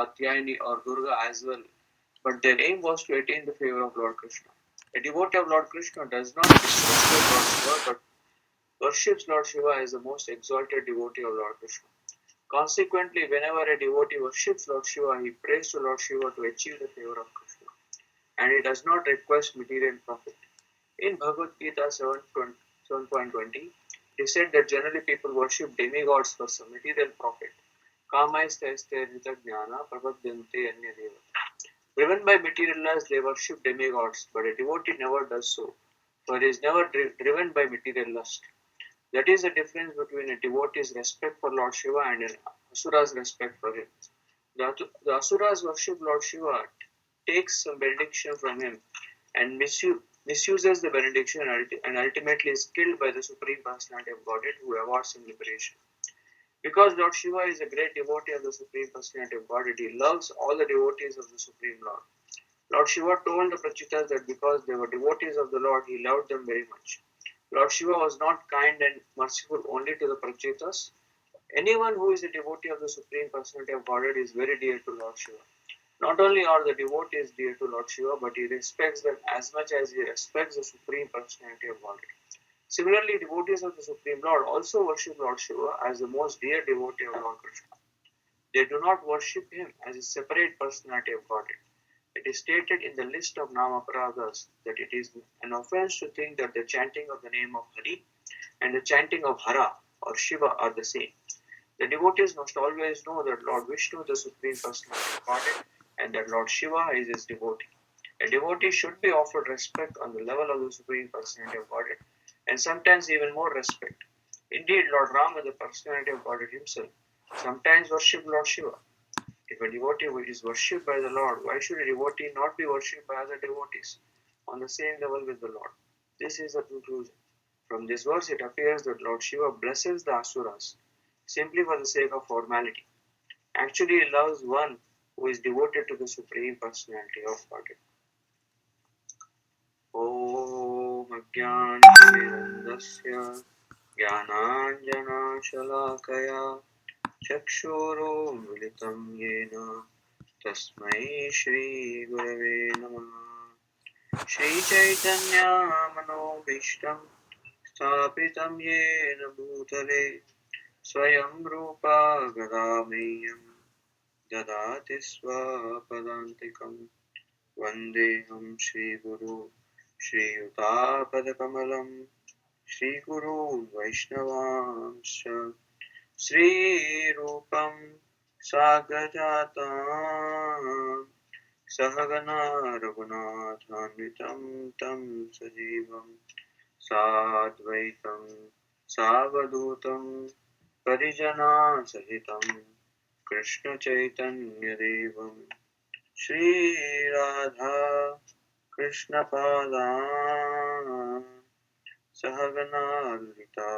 Katyayani or Durga as well, but their aim was to attain the favor of Lord Krishna. A devotee of Lord Krishna does not disrespect Lord Shiva but worships Lord Shiva as the most exalted devotee of Lord Krishna. Consequently, whenever a devotee worships Lord Shiva, he prays to Lord Shiva to achieve the favor of Krishna, and he does not request material profit. In Bhagavad Gita 7.20, it is said that generally people worship demigods for some material profit. Kamaisthaiste jnana prabhadyante anyadeva. Driven by material lust, they worship demigods, but a devotee never does so, for he is never driven by material lust. That is the difference between a devotee's respect for Lord Shiva and an asura's respect for him. The asuras worship Lord Shiva, takes some benediction from him, and misuses the benediction and ultimately is killed by the Supreme Personality of Godhead, who awards him liberation. Because Lord Shiva is a great devotee of the Supreme Personality of Godhead, he loves all the devotees of the Supreme Lord. Lord Shiva told the Prachitas that because they were devotees of the Lord, he loved them very much. Lord Shiva was not kind and merciful only to the Prachitas. Anyone who is a devotee of the Supreme Personality of Godhead is very dear to Lord Shiva. Not only are the devotees dear to Lord Shiva, but he respects them as much as he respects the Supreme Personality of Godhead. Similarly, devotees of the Supreme Lord also worship Lord Shiva as the most dear devotee of Lord Krishna. They do not worship him as a separate personality of Godhead. It is stated in the list of Namapradas that it is an offense to think that the chanting of the name of Hari and the chanting of Hara or Shiva are the same. The devotees must always know that Lord Vishnu, the Supreme Personality of Godhead, and that Lord Shiva is his devotee. A devotee should be offered respect on the level of the Supreme Personality of Godhead, and sometimes even more respect. Indeed, Lord Rama, the Personality of Godhead himself, sometimes worshipped Lord Shiva. If a devotee is worshipped by the Lord, why should a devotee not be worshipped by other devotees on the same level with the Lord? This is the conclusion. From this verse, it appears that Lord Shiva blesses the asuras simply for the sake of formality. Actually, he loves one who is devoted to the Supreme Personality of Godhead. Om Ajnana-Mirandasya Jnananjana-Shalakaya Chakshuro Militam Yena Tasmai Shri Gurave Namaha. Shri Chaitanya Manobhishtam Sthapitam Yena Bhutale Swayam Rupa Gadameyam Dadati Swapadantikam Vandeham Shri Guru Shri Yutapadakamalam Shri Guru Vaishnavamscha Shri Rupam Sagrajatam Sahagana Raghunathanvitam Tam Sajivam Sadvaitam Savadutam Parijana Sahitam Krishna Chaitanya Devam Shri Radha Krishna Pada Sahagana Lita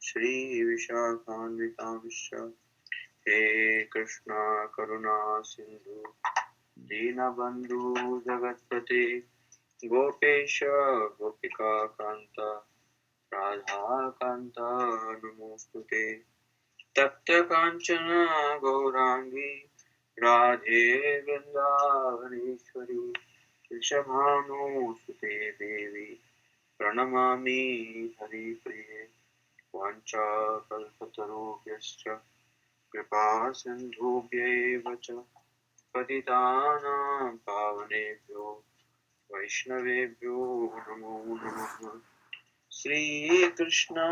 Shri Vishakhanvitamscha He Krishna Karuna Sindhu Dinabandhu Jagatpate Gopesha Gopika Kanta Radha Kanta Namostute Tapta Kanchana Gaurangi Radhe Vrindavaneshwari Rishabhanu Sute Devi Pranamami Hari Priye Vancha Kalpatarubhyascha Kripa Sindhubhyev cha Patitanam Pavanebhyo Vaishnavebhyo Namo Namaha. Sri Krishna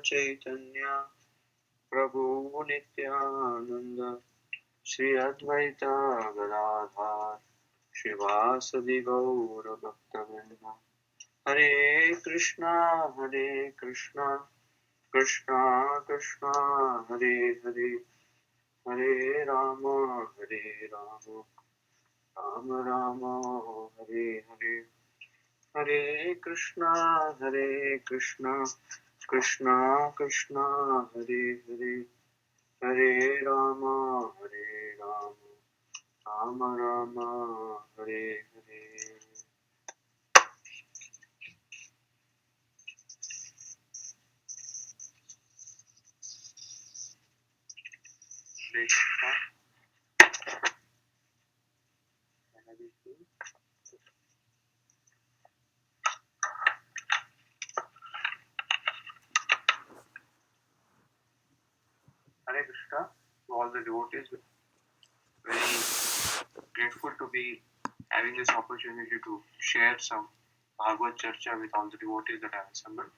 Chaitanya Prabhu Nityananda Shri Advaita Gadadhar Shivasadi Gaura Bhaktavinda Hare Krishna Krishna Krishna Hare Hare Hare Rama Rama Rama Hare Hare Hare Krishna Krishna Krishna Hare Hare Hare Rama Rama Rama Hare Hare. Hare Krishna. Hare Krishna to all the devotees. Very grateful to be having this opportunity to share some Bhagavad Charcha with all the devotees that have assembled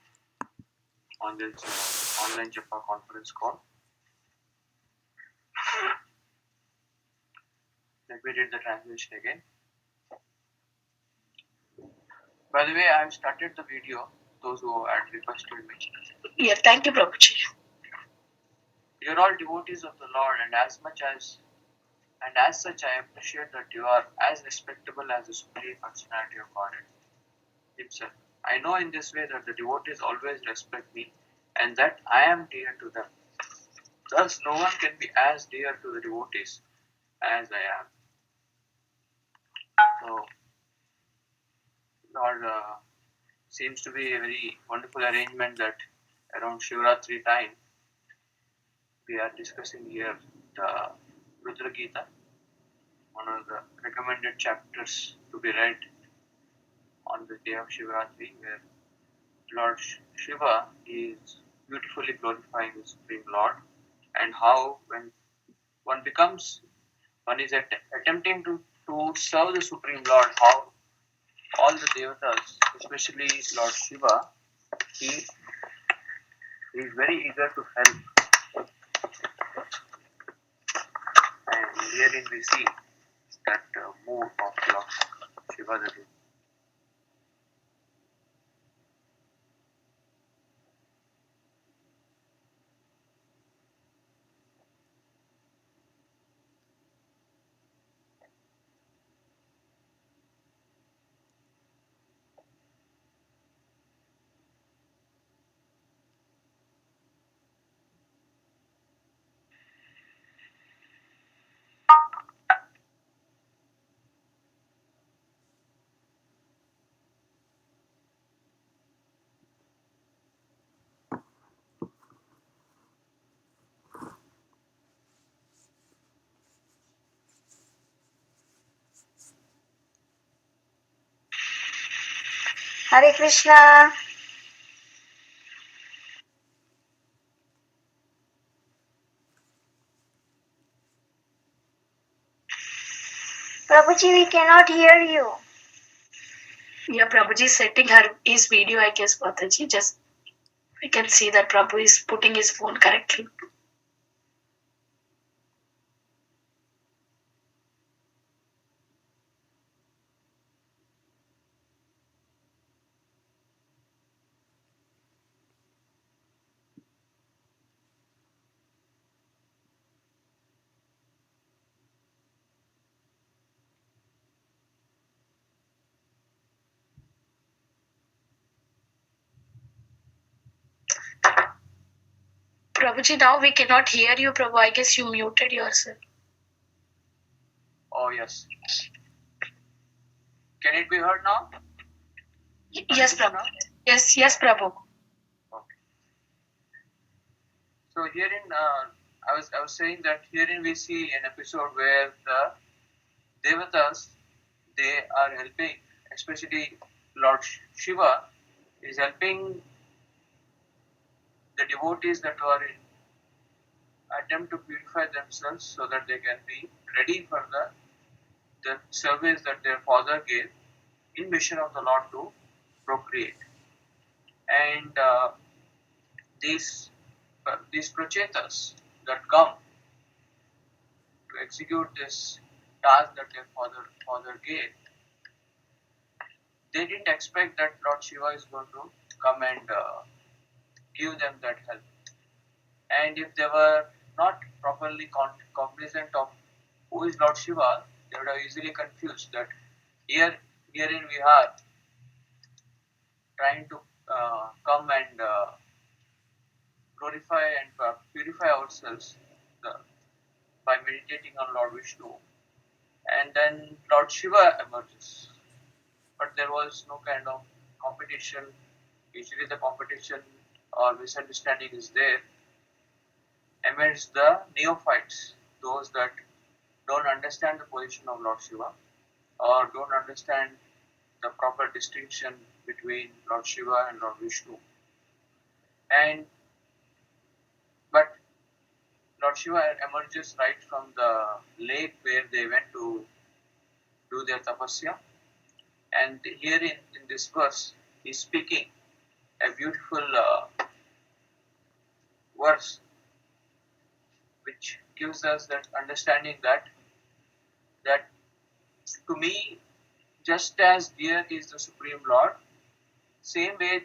on this online Japa conference call. Let me read the translation again. By the way, I have started the video, those who had requested me. Yeah, thank you, Prabhuji. You are all devotees of the Lord, and as such, I appreciate that you are as respectable as the Supreme Personality of Godhead Himself. I know in this way that the devotees always respect me, and that I am dear to them. Thus, no one can be as dear to the devotees as I am. So, Lord, seems to be a very wonderful arrangement that around Shivratri time we are discussing here the Rudra Gita, one of the recommended chapters to be read on the day of Shivratri, where Lord Shiva is beautifully glorifying the Supreme Lord, and how when one is attempting to serve the Supreme Lord, how all the devatas, especially Lord Shiva, he is very eager to help. And herein we see that mood of Lord Shiva that is. Hare Krishna. Prabhuji, we cannot hear you. Yeah, Prabhuji is setting his video, I guess, Mataji. Just we can see that Prabhu is putting his phone correctly. Prabhuji, now we cannot hear you, Prabhu. I guess you muted yourself. Oh yes. Can it be heard now? Yes, Prabhu. Yes, Prabhu. Okay. So herein, I was saying that herein we see an episode where the devatas, they are helping, especially Lord Shiva is helping the devotees that are in attempt to purify themselves so that they can be ready for the service that their father gave in mission of the Lord to procreate. And these prachetas that come to execute this task that their father gave, they didn't expect that Lord Shiva is going to come and give them that help. And if they were not properly cognizant of who is Lord Shiva, they would have easily confused that herein we are trying to come and glorify and purify ourselves by meditating on Lord Vishnu. And then Lord Shiva emerges. But there was no kind of competition. Usually the competition or misunderstanding is there amidst the neophytes, those that don't understand the position of Lord Shiva. or don't understand the proper distinction between Lord Shiva and Lord Vishnu. And but Lord Shiva emerges right from the lake where they went to do their tapasya. And here in this verse, he's speaking a beautiful verse which gives us that understanding that to me, just as dear is the Supreme Lord, same way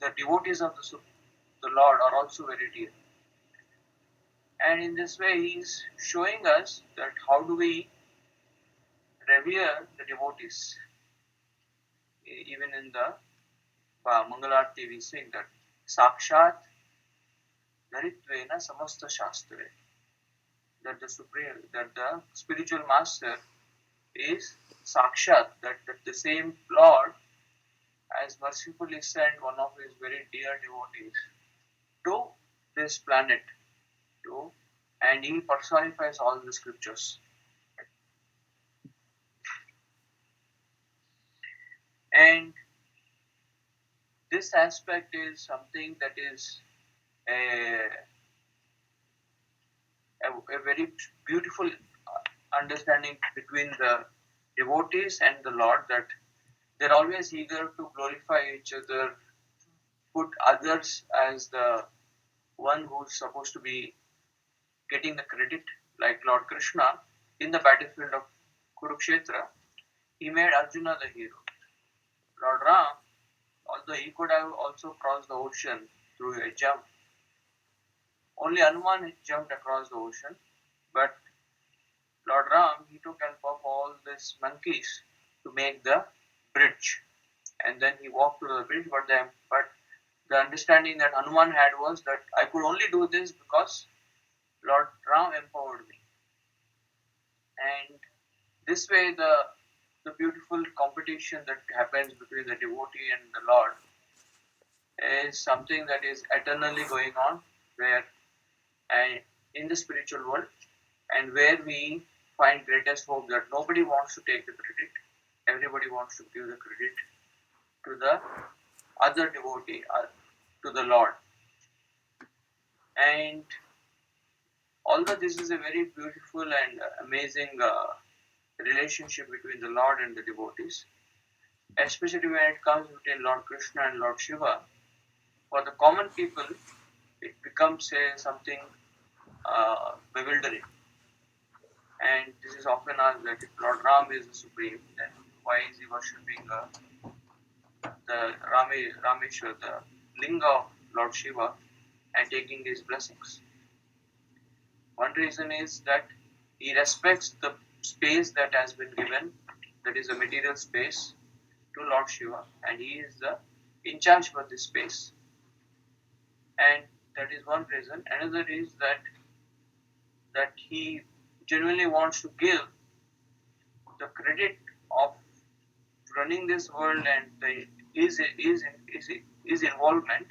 the devotees of the Lord are also very dear. And in this way, he is showing us that how do we revere the devotees. Even in the Mangalarti, we sing that Sakshat Dharitvena Samasta Shastre, that the supreme, that the spiritual master is Sakshat, that the same Lord has mercifully sent one of his very dear devotees to this planet, to, and he personifies all the scriptures. And this aspect is something that is a very beautiful understanding between the devotees and the Lord, that they're always eager to glorify each other, put others as the one who's supposed to be getting the credit, like Lord Krishna in the battlefield of Kurukshetra. He made Arjuna the hero. Lord Ram, although he could have also crossed the ocean through a jump, only Hanuman jumped across the ocean, but Lord Ram, he took help of all these monkeys to make the bridge. And then he walked to the bridge, but the understanding that Hanuman had was that I could only do this because Lord Ram empowered me. And this way, the beautiful competition that happens between the devotee and the Lord is something that is eternally going on, where and in the spiritual world, and where we find greatest hope that nobody wants to take the credit, everybody wants to give the credit to the other devotee, to the Lord. And although this is a very beautiful and amazing relationship between the Lord and the devotees, especially when it comes between Lord Krishna and Lord Shiva, for the common people, it becomes something bewildering. And this is often asked that if Lord Ram is the supreme, then why is he worshipping the Rameshwar, the linga of Lord Shiva, and taking his blessings? One reason is that he respects the space that has been given, that is a material space, to Lord Shiva, and he is the in charge for this space. And that is one reason. Another is that he genuinely wants to give the credit of running this world and his involvement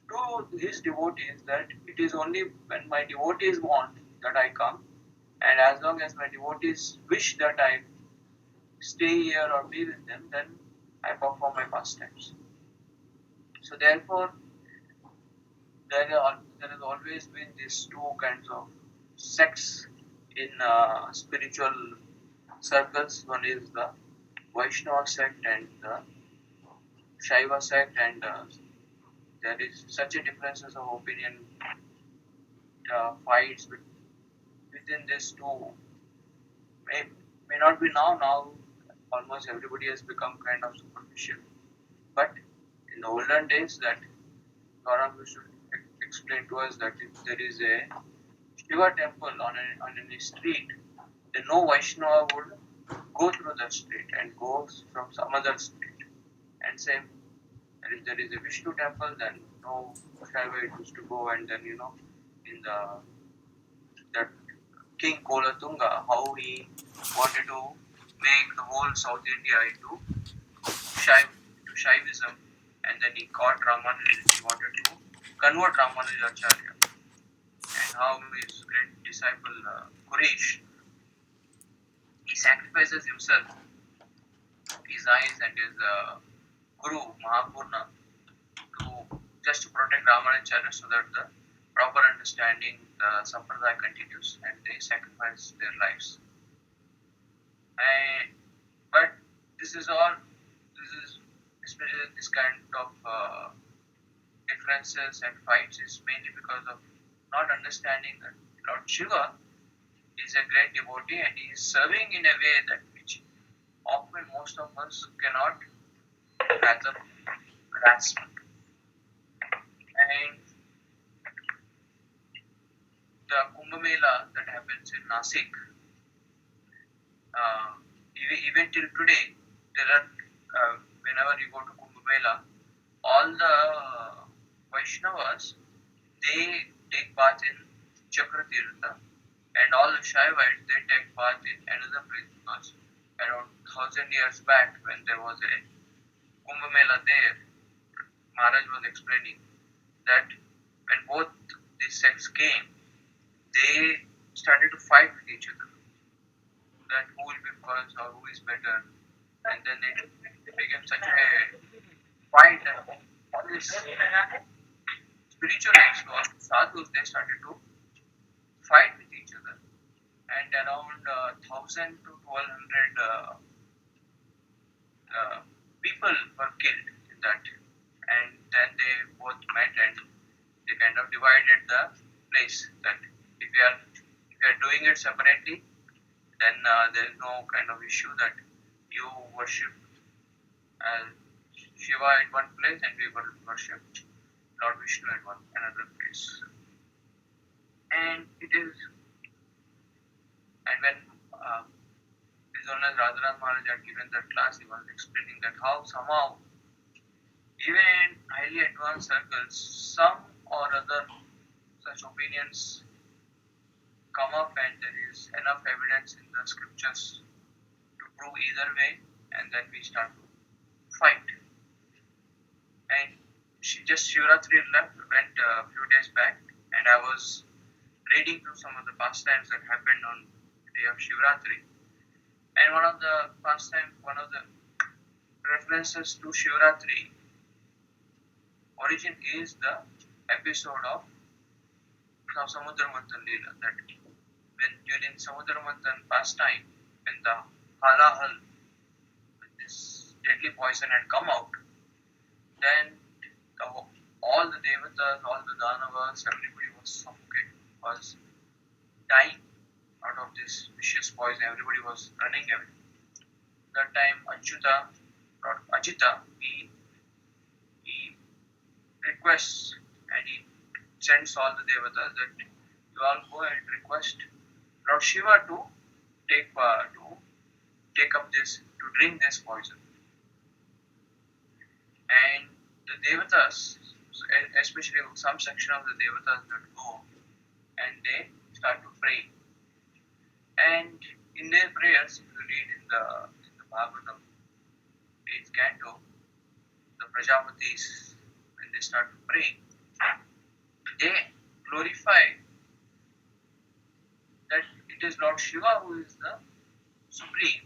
to his devotees, that it is only when my devotees want that I come, and as long as my devotees wish that I stay here or be with them, then I perform my pastimes. So therefore, there has always been these two kinds of sects in spiritual circles. One is the Vaishnava sect and the Shaiva sect, and there is such a differences of opinion, fights within these two. May not be now. Now, almost everybody has become kind of superficial. But in the olden days, that Gaurav should explain to us that if there is a Shiva temple on any street, then no Vaishnava would go through that street and goes from some other street. And same, if there is a Vishnu temple, then no Shaiva used to go, and then in that King Kolatunga, how he wanted to make the whole South India into Shaivism, and then he caught Ramanuja. He wanted to convert Ramanujacharya, and how his great disciple Kuresh, he sacrificed sacrifices himself, his eyes and his guru Mahapurna just to protect Ramanacharya so that the proper understanding the sampradaya continues and they sacrifice their lives. And but this is all. This is especially this kind of differences and fights is mainly because of not understanding that Lord Shiva is a great devotee and he is serving in a way that which often most of us cannot rather grasp. And the Kumbh Mela that happens in Nasik, uh, even till today, there are whenever you go to Kumbh Mela, all the Vaishnavas they take part in Chakratirtha, and all the Shaivites they take part in another place because around 1,000 years back when there was a Kumbh Mela there, Maharaj was explaining that when both these sects came, they started to fight with each other. That who will be first or who is better, and then it became such a fight that all these spiritualists or sadhus they started to fight with each other, and around 1,000 to 1,200 people were killed in that, and then they both met and they kind of divided the place that if you are doing it separately, then there is no kind of issue that you worship uh, Shiva in one place and we will worship Lord Vishnu in another place. And it is, and when His Holiness Radharam Maharaj had given that class, he was explaining that how somehow, even in highly advanced circles, some or other such opinions come up and there is enough evidence in the scriptures to prove either way, and then we start to fight. And Shivratri went a few days back, and I was reading through some of the pastimes that happened on the day of Shivratri. And one of the references to Shivratri origin is the episode of Samudra Manthan Leela, that when during Samudra Manthan pastime, when the halahal, when this deadly poison had come out, then all the devatas, all the danavas, everybody was suffocated, was dying out of this vicious poison. Everybody was running away. That time, Ajita, he requests and he sends all the devatas that you all go and request Lord Shiva to take up this, to drink this poison. And the devatas, especially some section of the devatas that go and they start to pray. And in their prayers, if you read in the Bhagavatham, 8th canto, the Prajapatis, when they start to pray, they glorify that it is Lord Shiva who is the supreme,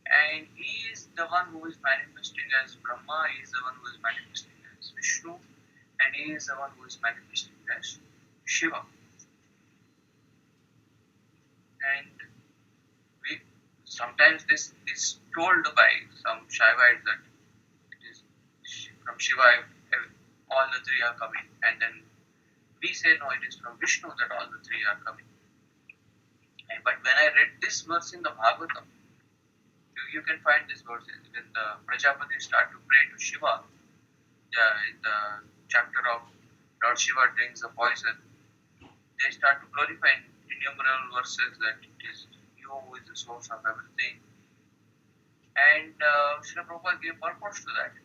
and he is the one who is manifesting as Brahma, he is the one who is manifesting as Vishnu, and he is the one who is manifesting as Shiva. And we sometimes this is told by some Shaivites that it is from Shiva all the three are coming, and then we say no, it is from Vishnu that all the three are coming. But when I read this verse in the Bhagavatam, you can find this verse when the Prajapatis start to pray to Shiva in the chapter of Lord Shiva drinks the poison. They start to glorify innumerable verses that it is you who is the source of everything. And Srila Prabhupada gave purpose to that.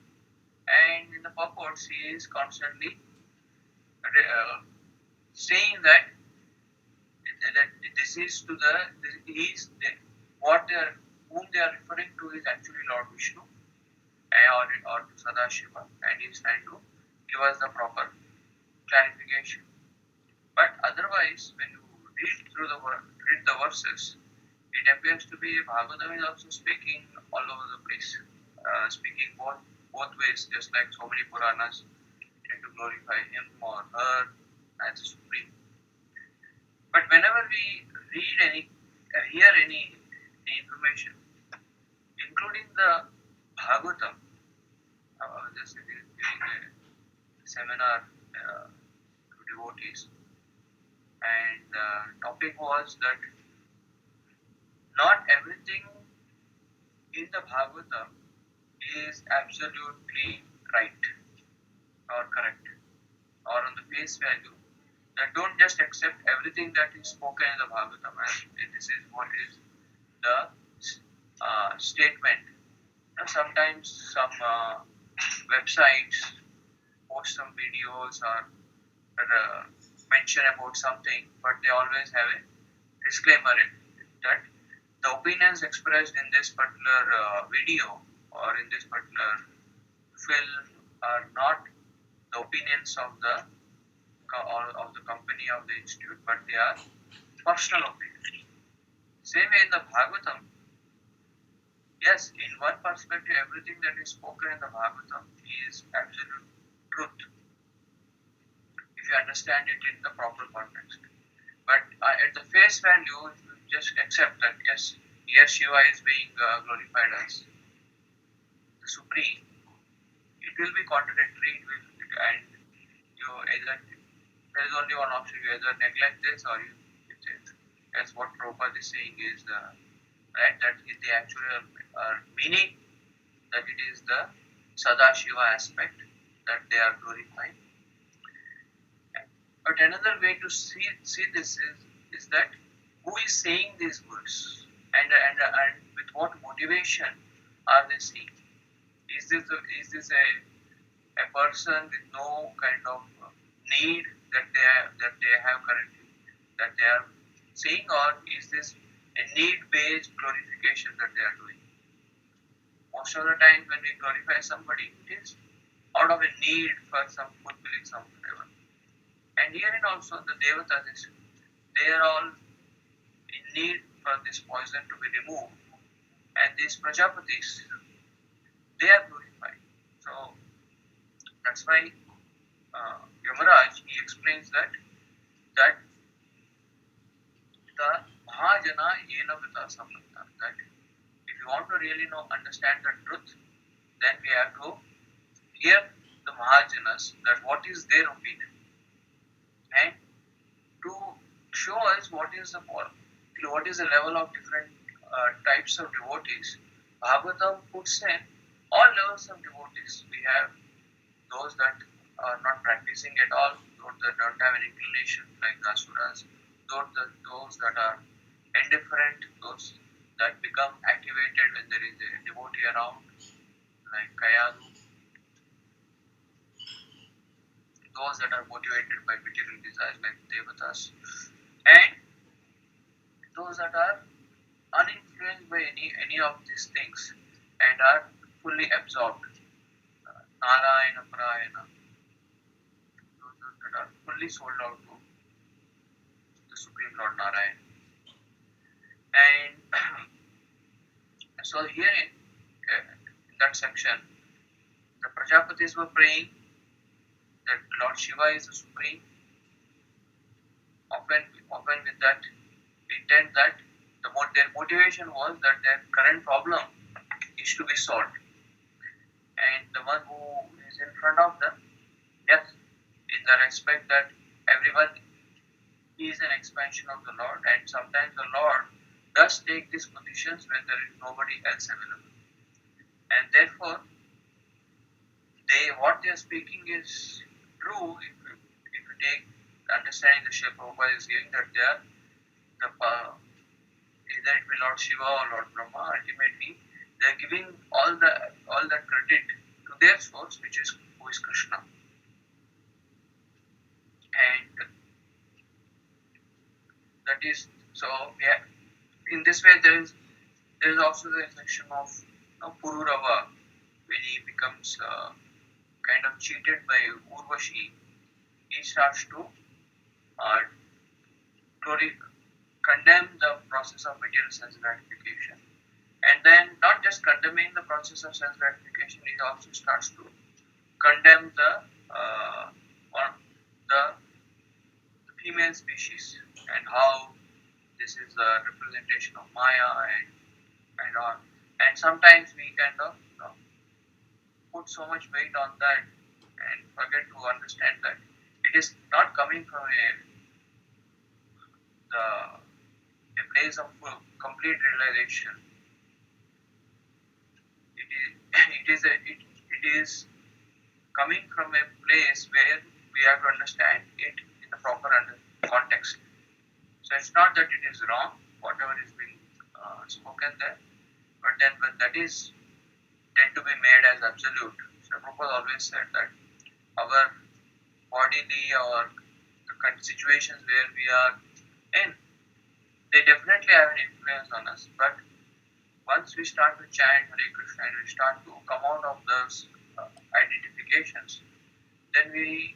And in the purports, he is constantly saying that this is whom they are referring to is actually Lord Vishnu or to Sadashiva, and he is trying to give us the proper clarification. But otherwise, when you read the verses, it appears to be Bhagavatam is also speaking all over the place, speaking both ways, just like so many Puranas tend to glorify him or her as the supreme. But whenever we read any, hear any information, including the Bhagavatam, just doing a seminar to devotees, and the topic was that not everything in the Bhagavatam is absolutely right or correct or on the face value. That don't just accept everything that is spoken in the Bhagavatam as this is what is the statement. And sometimes some websites post some videos or mention about something, but they always have a disclaimer in that the opinions expressed in this particular video or in this particular film are not the opinions of the company of the institute, but they are personal opinions. Same way in the Bhagavatam, yes, in one perspective, everything that is spoken in the Bhagavatam is absolute truth if you understand it in the proper context. But at the face value, if you just accept that yes, here Shiva is being glorified as the supreme, it will be contradictory. And you either there is only one option: you either neglect this or you as what Prabhupada is saying is right, that is the actual meaning, that it is the Sadashiva aspect that they are glorifying. But another way to see this is that who is saying these words and with what motivation are they saying? Is this a person with no kind of need that they have currently that they are saying, or is this a need-based glorification that they are doing? Most of the time when we glorify somebody, it is out of a need for some fulfilling some favor. And herein also the Devatas, they are all in need for this poison to be removed. And these Prajapatis, they are glorified. So that's why Yamaraj, he explains that the Mahajana Yena Vita Samanta, that if you want to really understand the truth, then we have to hear the Mahajanas, that what is their opinion, and to show us what is the level of different types of devotees. Bhagavatam puts in all levels of devotees. We have those that are not practicing at all, those that don't have an inclination like the Asuras, those that are indifferent, those that become activated when there is a devotee around, like Kayadu, those that are motivated by material desires like Devatas, and those that are uninfluenced by any of these things and are fully absorbed. Narayana Parayana, those that are fully sold out to the Supreme Lord Narayana. And so here in that section, the Prajapatis were praying that Lord Shiva is the Supreme, often with that intent that their motivation was that their current problem is to be solved. And the one who is in front of them, yes, in the respect that everyone is an expansion of the Lord, and sometimes the Lord does take these positions when there is nobody else available. And therefore, what they are speaking is true if you take the understanding the Srila Prabhupada is giving, that they are either it be Lord Shiva or Lord Brahma. Ultimately, they are giving all that credit to their source, who is Krishna. And that is so. Yeah, in this way, there is also the section of Pururava, when he becomes kind of cheated by Urvashi. He starts to condemn the process of material sense gratification, and then not just condemning the process of sense gratification, it also starts to condemn or the female species and how this is the representation of Maya and all. And sometimes we kind of put so much weight on that and forget to understand that it is not coming from a place of complete realization. It is it is coming from a place where we have to understand it in the proper context. So it's not that it is wrong, whatever is being spoken there, but then when that is tend to be made as absolute, so Prabhupada always said that our bodily or the situations where we are in, they definitely have an influence on us, but once we start to chant Hare Krishna and we start to come out of those identifications, then we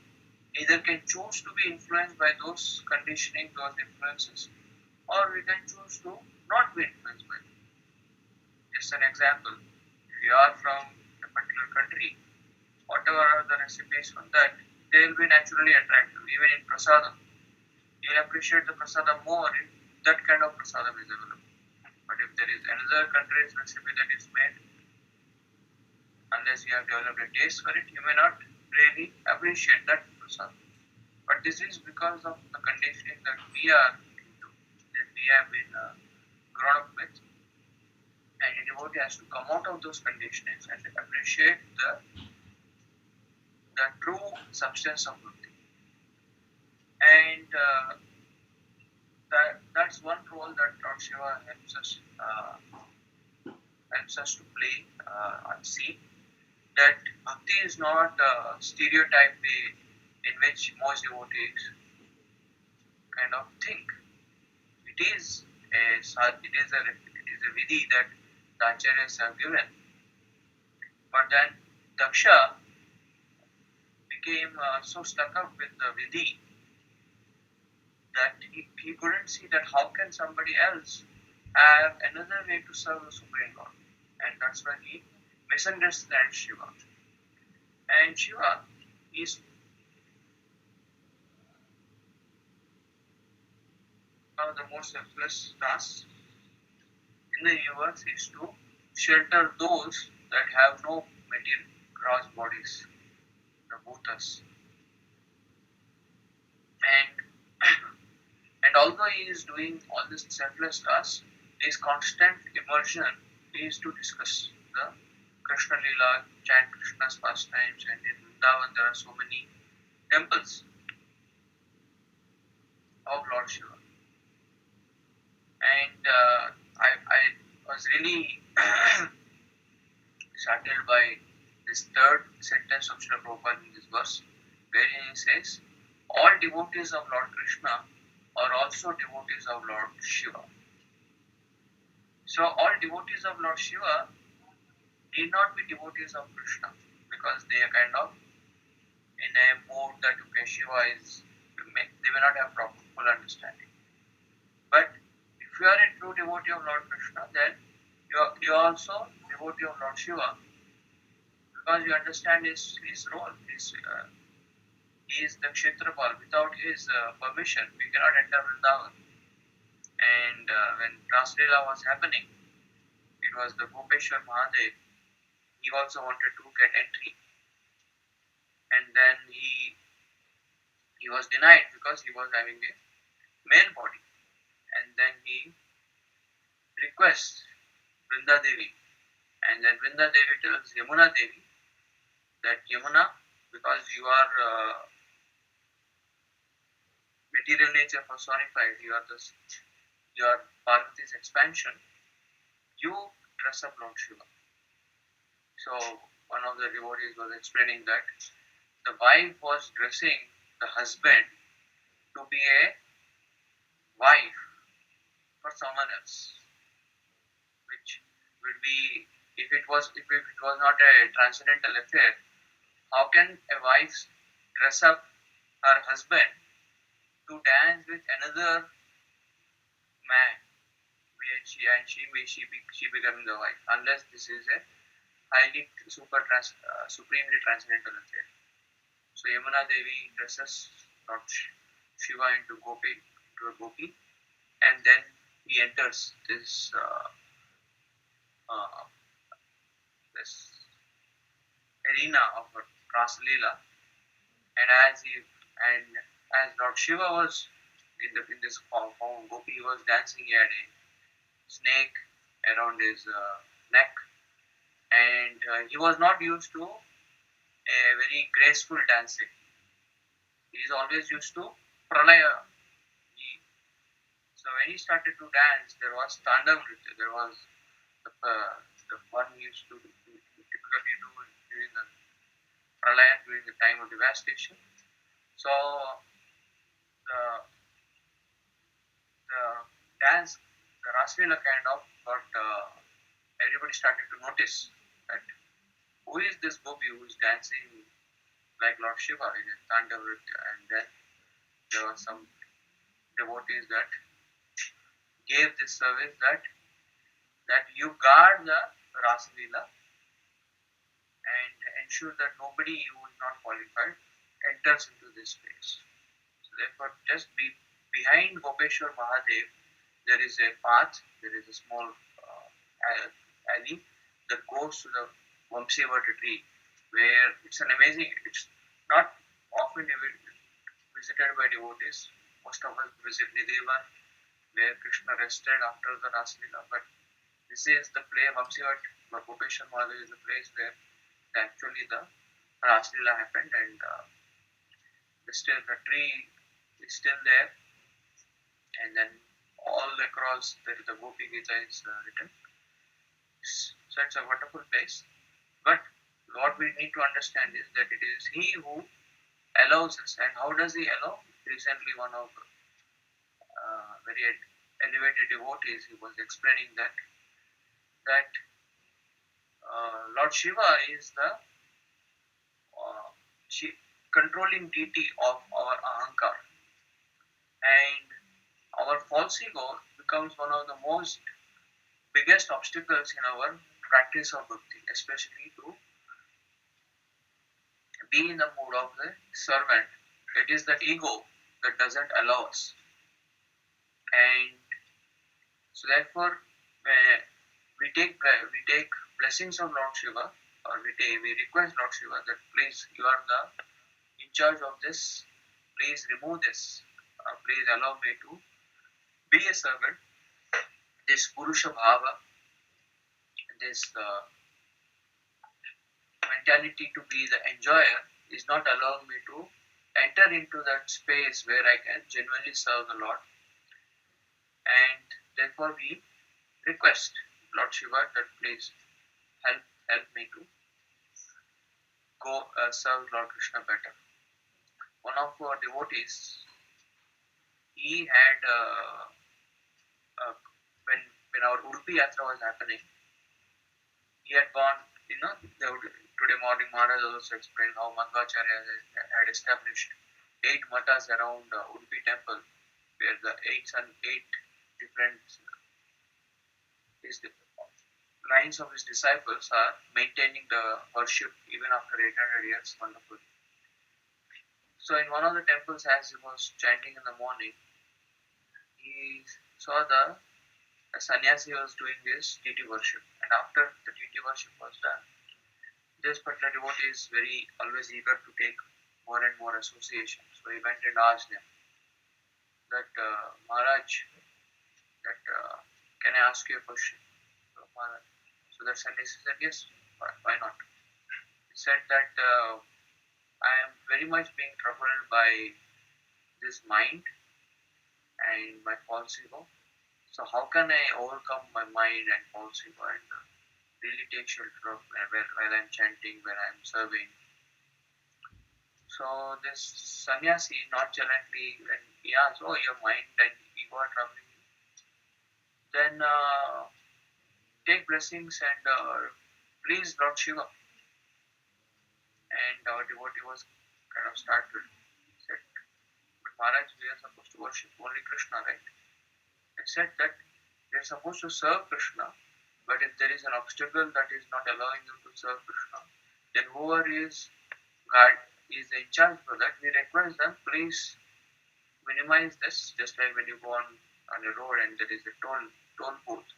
either can choose to be influenced by those conditioning, those influences, or we can choose to not be influenced by them. Just an example, if you are from a particular country, whatever are the recipes from that, they will be naturally attractive. Even in prasadam, you'll appreciate the prasadam more if that kind of prasadam is available. But if there is another country's recipe that is made, unless you have developed a taste for it, you may not really appreciate that prasadam. But this is because of the conditioning that we are into, that we have been grown up with. And a devotee has to come out of those conditionings and appreciate the true substance of bhakti. And that's one role that Lord Shiva helps us to play and see that bhakti is not a stereotype way in which most devotees kind of think. It is a vidhi that the acharyas have given. But then Daksha became so stuck up with the vidhi that he couldn't see that how can somebody else have another way to serve the Supreme Lord. And that's when he misunderstands Shiva. And Shiva is one of the most selfless tasks in the universe is to shelter those that have no material gross bodies, the bhutas. And and although he is doing all this selfless tasks, his constant immersion is to discuss the Krishna Lila, chant Krishna's pastimes, and in Vrindavan there are so many temples of Lord Shiva. And I was really startled by this third sentence of Srila Prabhupada in this verse, wherein he says, all devotees of Lord Krishna are also devotees of Lord Shiva. So all devotees of Lord Shiva need not be devotees of Krishna because they are kind of in a mode that okay, Shiva is, they may not have proper full understanding. But if you are a true devotee of Lord Krishna, then you are also devotee of Lord Shiva because you understand his role. He is the Kshetrapal. Without his permission, we cannot enter Vrindavan. And when Raslila was happening, it was the Gopeshwar Mahadev. He also wanted to get entry. And then he was denied because he was having a male body. And then he requests Vrinda Devi. And then Vrinda Devi tells Yamuna Devi that Yamuna, because you are material nature personified, you are Parvati's expansion, you dress up Lord Shiva. So one of the devotees was explaining that the wife was dressing the husband to be a wife for someone else, which would be if it was not a transcendental affair, how can a wife dress up her husband to dance with another man, she becoming the wife, unless this is a highly supremely transcendental affair. So Yamuna Devi dresses Lord Shiva into a gopi, and then he enters uh, this arena of Rasa Leela, and and as Lord Shiva was in this form of gopi, he was dancing. He had a snake around his neck, and he was not used to a very graceful dancing. He is always used to pralaya. So when he started to dance, there was Tandav Nritya. There was the one he used to typically do during the pralaya, during the time of devastation. So the the dance, the Rasleela kind of got everybody started to notice that who is this Gopi who is dancing like Lord Shiva in a Tandav Nritya, and then there were some devotees that gave this service that you guard the Rasleela and ensure that nobody who is not qualified enters into this space. So therefore, just behind Gopeshwar Mahadev, there is a path, there is a small alley that goes to the Vamsivata tree, where it's an amazing, it's not often visited by devotees. Most of us visit Nidhivan, where Krishna rested after the Rasalila, but this is the place, Vamsivat, Gopeshwar Mahadev is the place where actually the Rasalila happened, and the tree is still there, and then all across the Gopi Gita is written. So it's a wonderful place. But what we need to understand is that it is He who allows us. And how does He allow? Recently, one of very elevated devotees, he was explaining that Lord Shiva is the controlling deity of our ahankar, and our false ego becomes one of the most biggest obstacles in our practice of bhakti, especially to be in the mood of the servant. It is that ego that doesn't allow us, and so therefore we take blessings of Lord Shiva, or we request Lord Shiva that please, you are the in charge of this. Please remove this. Please allow me to be a servant. This Purusha Bhava, this mentality to be the enjoyer, is not allowing me to enter into that space where I can genuinely serve the Lord. And therefore we request Lord Shiva that please help me to go serve Lord Krishna better. One of our devotees, he had when our Udupi Yatra was happening, he had gone, today morning Maharaj also explained how Madhvacharya had established 8 matas around Udupi temple, where the eight different lines of his disciples are maintaining the worship even after 800 years. Wonderful. So in one of the temples, as he was chanting in the morning, he saw the sannyasi was doing this deity worship, and after the deity worship was done, this particular devotee is very always eager to take more and more association. So he went and asked him that Maharaj, that can I ask you a question? So, Maharaj, so that sannyasi said yes, why not? He said that I am very much being troubled by this mind and my false ego. So how can I overcome my mind and false ego and really take shelter of while I'm chanting, when I'm serving? So this sannyasi nonchalantly, when he asks, "Oh, your mind and ego are troubling you, then take blessings and please Lord Shiva." And our devotee was kind of startled. He said, "But Maharaj, we are supposed to worship only Krishna, right? It said that they're supposed to serve Krishna, but if there is an obstacle that is not allowing you to serve Krishna, then whoever is God is in charge for that, we request them, please minimize this. Just like when you go on a road and there is a toll booth,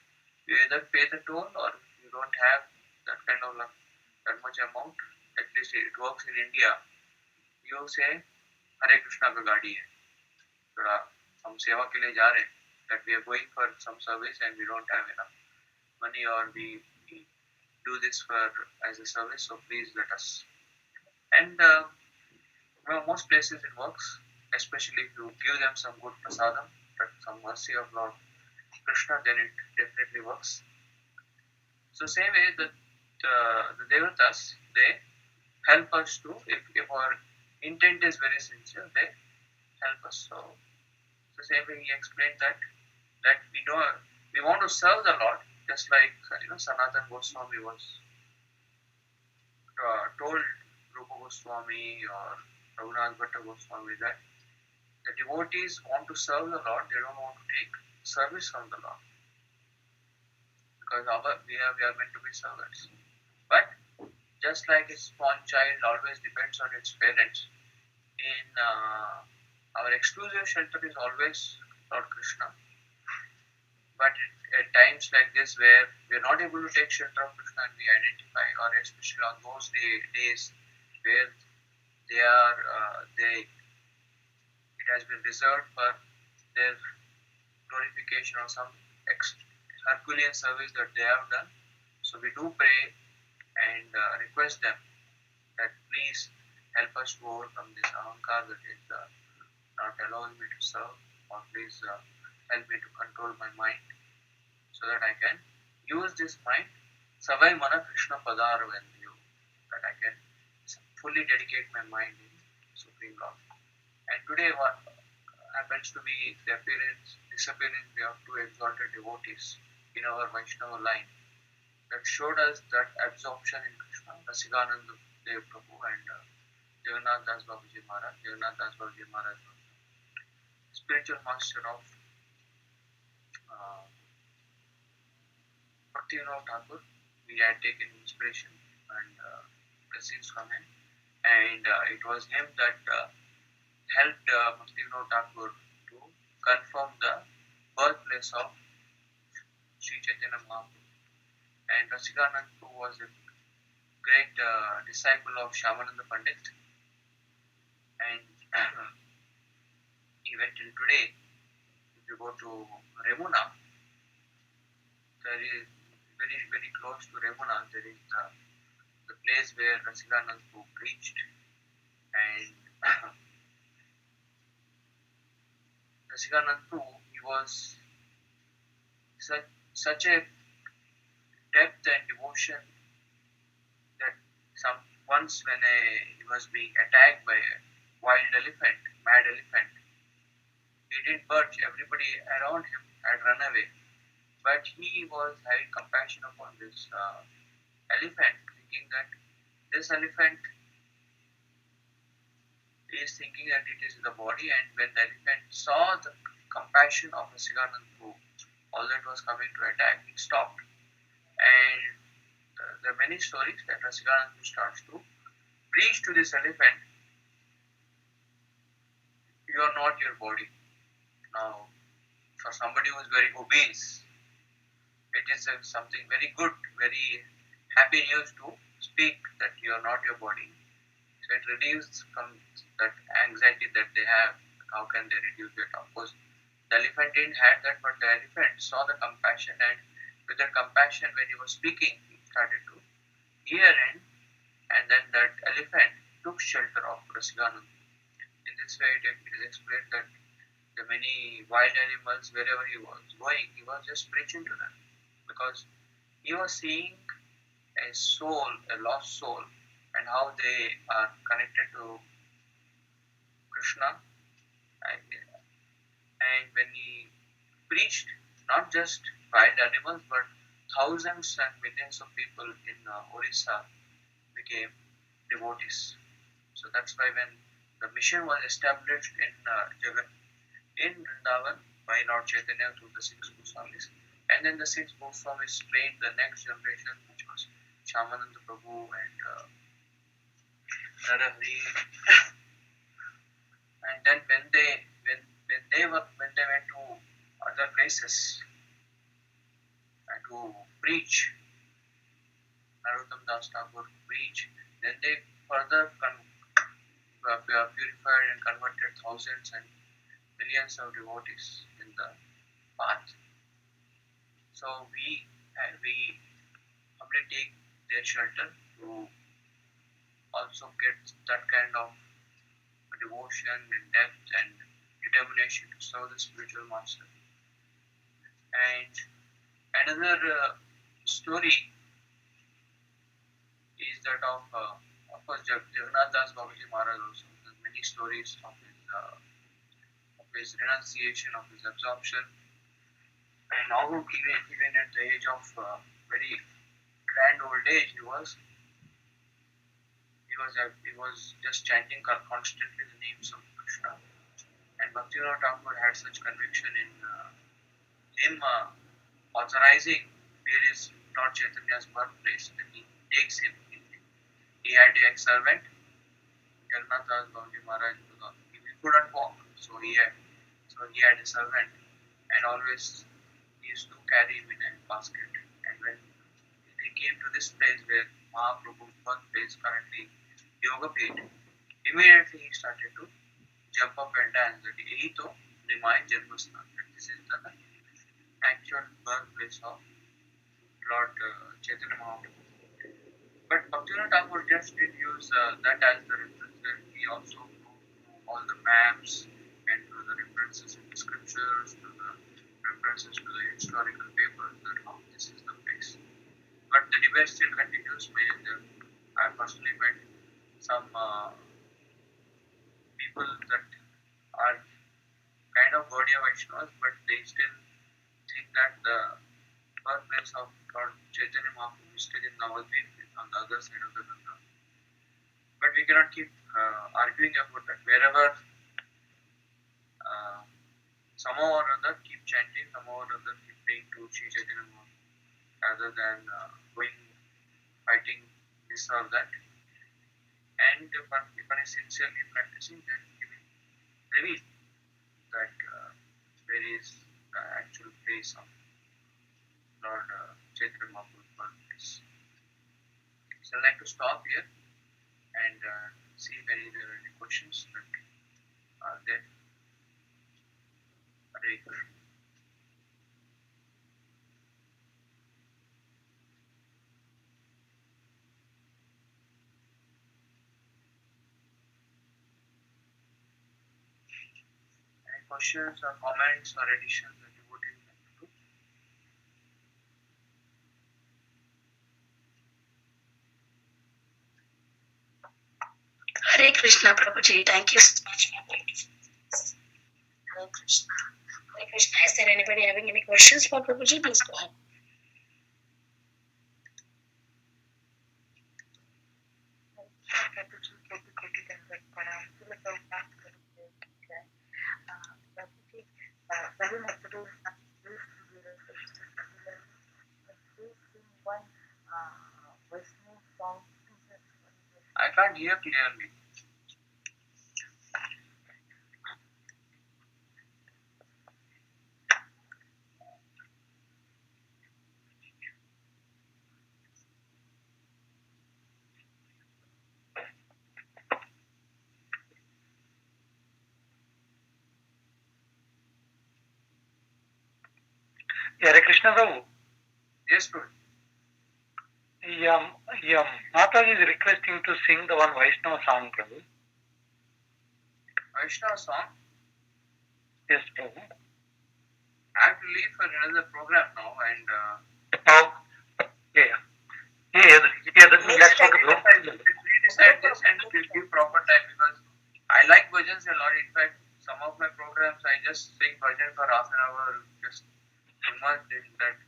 you either pay the toll or you don't have that kind of that much amount. At least it works in India. You say हरे कृष्णा का गाड़ी है, थोड़ा हम सेवा के लिए जा रहे हैं, that we are going for some service and we don't have enough money, or we do this for as a service, so please let us. And well, most places it works, especially if you give them some good prasadam, some mercy of Lord Krishna, then it definitely works. So same way that the devatas, they help us to, if our intent is very sincere, they help us. So same way he explained that we want to serve the Lord, just like Sanatan Goswami was told Rupa Goswami or Raghunath Bhatta Goswami that the devotees want to serve the Lord, they don't want to take service from the Lord, because we are meant to be servants. But just like a small child always depends on its parents, in our exclusive shelter is always Lord Krishna. But at times like this, where we are not able to take shelter of Krishna and we identify, or especially on those days where it has been reserved for their glorification or some Herculean service that they have done. So we do pray and request them that please help us to overcome this ahankar that is not allowing me to serve, or please help me to control my mind so that I can use this mind, Savai Mana Krishna Padar Vendu, that I can fully dedicate my mind in Supreme Lord. And today what happens to be the disappearance of two exalted devotees in our Vaishnava line that showed us that absorption in Krishna, Rasikananda Dev Prabhu and Jagannath Das Babaji Maharaj. Jagannath Das Babaji Maharaj was the spiritual master of Bhaktivinoda Thakur. We had taken inspiration and blessings from him, and it was him that helped Bhaktivinoda Thakur to confirm the birthplace of Sri Chaitanya Mahaprabhu. And Rasikanand too was a great disciple of Shyamananda Pandit, and even till today, if you go to Remuna, there is very, very close to Remuna, there is the place where Rasikanand preached, and Rasikanand he was such a depth and devotion that once when he was being attacked by a wild elephant, mad elephant, he didn't budge. Everybody around him had run away, but he was having compassion upon this elephant, thinking that this elephant is thinking that it is the body, and when the elephant saw the compassion of Rasikanand, although it was coming to attack, it stopped. And there are many stories that Rasikanand starts to preach to this elephant, you are not your body. Now, for somebody who is very obese, it is something very good, very happy news to speak that you are not your body. So it reduces from that anxiety that they have. How can they reduce it? Of course, the elephant didn't have that, but the elephant saw the compassion, and with that compassion, when he was speaking, he started to hear, and then that elephant took shelter of Rasikanand. In this way, it is explained that the many wild animals, wherever he was going, he was just preaching to them, because he was seeing a soul, a lost soul, and how they are connected to Krishna. And when he preached, not just wild animals, but thousands and millions of people in Orissa became devotees. So that's why when the mission was established in Vrindavan by Lord Chaitanya through the 6 Goswamis. And then the 6 Goswamis trained the next generation, which was Shamananda Prabhu and Narahari. And then when they went to other places to preach, Narottam Das Thakur to preach, then they further purified and converted thousands and millions of devotees in the path. So we humbly take their shelter to also get that kind of devotion and depth and determination to serve the spiritual master. And another story is that of course Jagannath Das Babaji Maharaj also. There's many stories of his renunciation, of his absorption, and now even at the age of very grand old age, he was just chanting constantly the names of Krishna. And Bhaktivinoda Thakur had such conviction in him authorizing where is Lord Chaitanya's birthplace, and he takes him. He had a servant, Jagannath Das Babaji Maharaj. He couldn't walk, so he had a servant, and always he used to carry him in a basket. And when they came to this place where Mahaprabhu's birthplace, currently Yogapeeth, immediately he started to jump up and dance. That Yahi to Nimai Janmasthan. This is the actual birthplace of Lord Chaitanya Mahaprabhu. But Bhaktivinoda Thakur just didn't use that as the reference. He also wrote all the maps and to the references in the scriptures, to the references to the historical papers that this is the place. But the debate still continues. I personally met some people that are kind of Gaudiya Vaishnavas, but they still think that the birthplace of Lord Chaitanya Mahaprabhu is still in Navadvip, on the other side of the Ganga. But we cannot keep arguing about that. Wherever somehow or other keep chanting, somehow or other keep praying to Sri Chaitanya Mahaprabhu, rather than going fighting this or that. And if one is sincerely practicing, then he will reveal that where is the actual place of Lord Chaitanya Mahaprabhu's birthplace. So I'd like to stop here and see if there are any questions that are there. Hare Krishna. Any questions or comments or additions that you would like to do? Hare Krishna, Prabhuji. Thank you so much. Hare Krishna. Hare Krishna. Is there anybody having any questions for Prabhuji? Please go ahead. I can't hear clearly. Hare Krishna Prabhu. Yes, Prabhu. Mataji is requesting to sing the one Vaishnava song, Prabhu. Vaishnava song? Yes, Prabhu. I have to leave for another program now, and let's talk about we decide this and we'll give proper time, because I like bhajans a lot. In fact, some of my programs I just sing bhajan for half an hour, just immersed in that.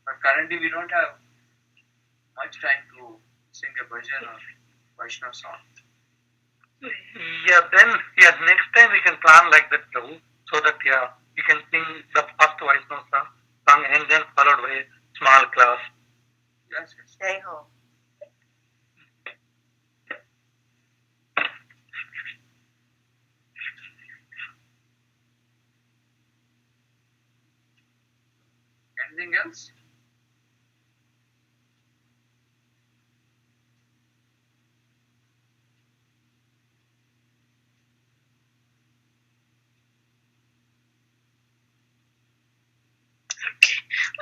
But currently we don't have much time to sing a bhajan or Vaishnava song. Next time we can plan like that, Prabhu, so that you can sing the first Vaishnava song and then followed by a small class. Yes. Jai Ho. Anything else?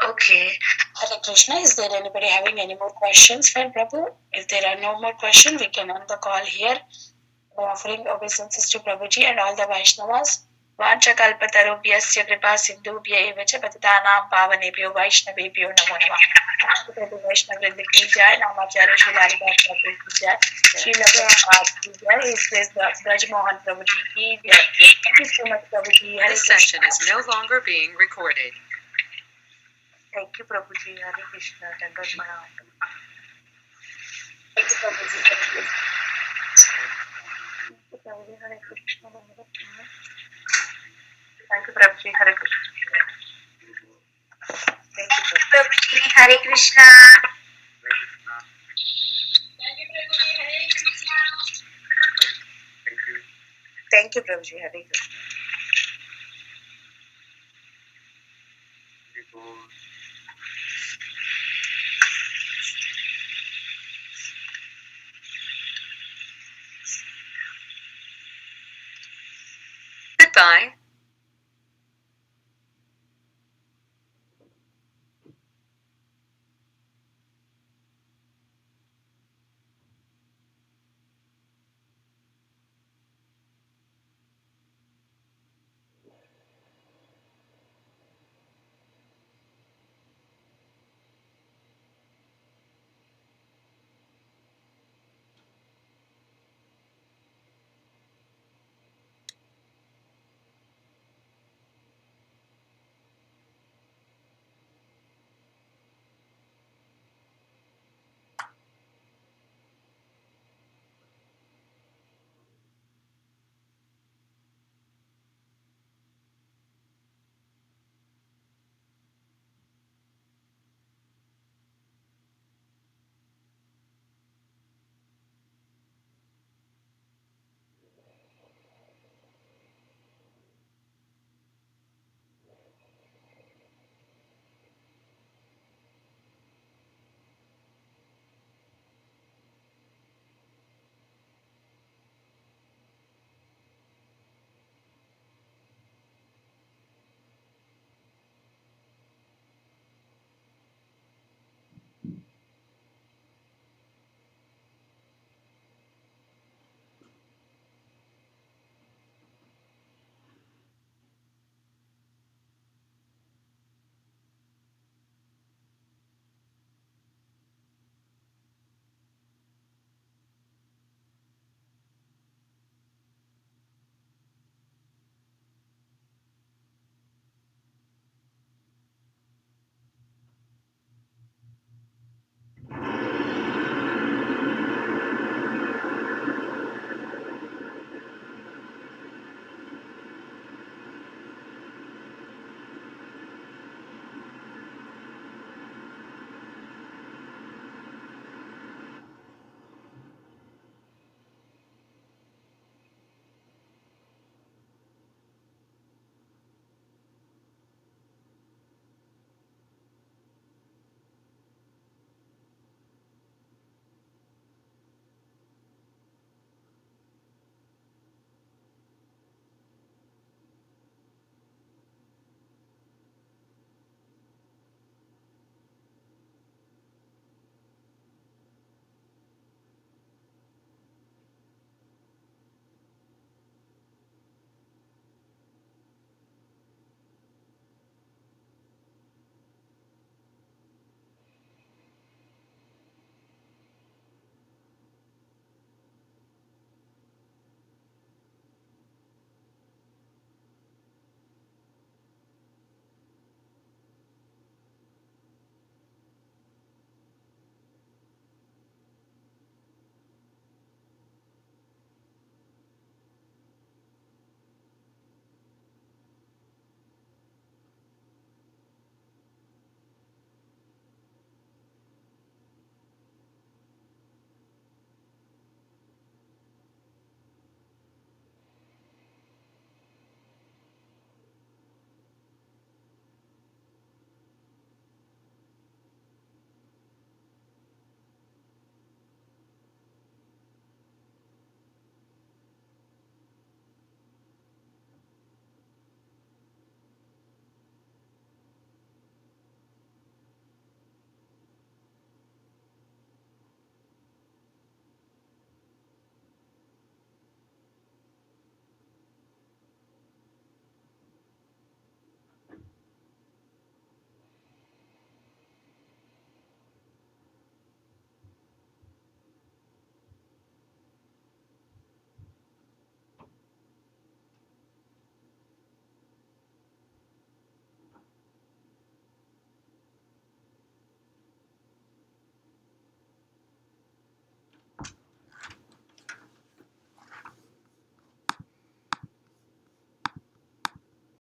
Okay. Hare Krishna, is there anybody having any more questions for Prabhu? If there are no more questions, we can end the call here. By offering obeisances to Prabhuji and all the Vaishnavas. वाञ्छकल्पतरुभ्यश्च कृपा सिन्धुभ्य एव च पतितानां पावनेभ्यो वैष्णवेभ्यो नमो नमः। वैष्णव वृंद की जय, नामाचार्य श्री हरिदास ठाकुर की जय, श्री प्रभुपाद की जय, His Grace ब्रज मोहन प्रभु जी की जय। Thank you so much, Prabhuji. This session is no longer being recorded. Thank you, Prabhuji. Hare Krishna. Dandavat Pranam. Thank you, Prabhuji. Hare Krishna. Thank you, Prabhuji. Hare Krishna. Thank you, Prabhuji. Hare Krishna. Thank you, Prabhuji. Hare Krishna. Goodbye.